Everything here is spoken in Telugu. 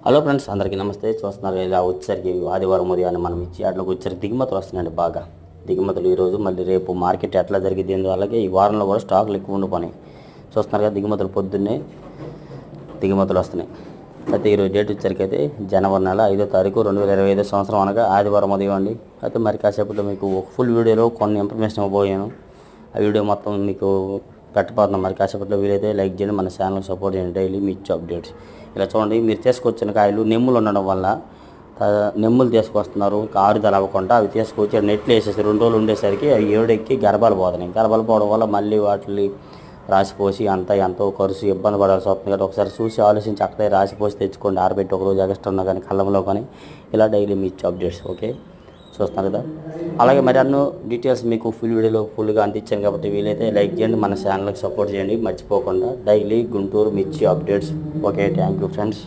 హలో ఫ్రెండ్స్, అందరికీ నమస్తే. చూస్తున్నారు ఇలా వచ్చేసరికి ఆదివారం ఉదయాన్నే మనం ఇచ్చి అట్లా వచ్చేసరికి దిగుమతులు వస్తున్నాయండి. బాగా దిగుమతులు ఈరోజు మళ్ళీ రేపు మార్కెట్ ఎట్లా జరిగింది, అలాగే ఈ వారంలో కూడా స్టాకులు ఎక్కువ ఉండిపోయినాయి. చూస్తున్నారు కదా, దిగుమతులు పొద్దున్నే దిగుమతులు వస్తున్నాయి. అయితే ఈరోజు డేట్ వచ్చేసరికి అయితే జనవరి నెల 5వ తారీఖు 2025 సంవత్సరం అనగా ఆదివారం ఉదయం అండి. అయితే మరి కాసేపట్లో మీకు ఒక ఫుల్ వీడియోలో కొన్ని ఇన్ఫర్మేషన్ ఇవ్వబోయాను. ఆ వీడియో మొత్తం మీకు పెట్టబోతున్నాం. మరి కాసేపట్లో వీలైతే లైక్ చేయండి, మన ఛానల్ సపోర్ట్ చేయండి. డైలీ మీ ఇచ్చే అప్డేట్స్ ఇలా చూడండి. మీరు తీసుకొచ్చిన కాయలు నెమ్ములు ఉండడం వల్ల నెమ్ములు తీసుకొస్తున్నారు, ఆరుదల అవ్వకుండా అవి తీసుకొచ్చి నెట్లు వేసేసి 2 రోజులు ఉండేసరికి అవి ఏడెక్కి గర్భాలు పోతున్నాయి. గర్భాలు పోవడం వల్ల మళ్ళీ వాటిని రాసిపోసి ఎంతో ఖర్చు ఇబ్బంది పడాల్సి వస్తుంది కదా. ఒకసారి చూసి ఆలోచించి అక్కడే రాసిపోసి తెచ్చుకోండి. ఆరబెట్టి ఒక రోజు ఎక్స్ట్రా ఉన్నా కానీ కళ్ళంలో కానీ ఇలా డైలీ మీ ఇచ్చే అప్డేట్స్. ఓకే, చూస్తున్నారు కదా. అలాగే మరి అన్నో డీటెయిల్స్ మీకు ఫుల్ వీడియోలో ఫుల్గా అందించాను కాబట్టి వీలైతే లైక్ చేయండి, మన ఛానల్కి సపోర్ట్ చేయండి మర్చిపోకుండా. డైలీ గుంటూరు మిర్చి updates. Okay, thank you friends.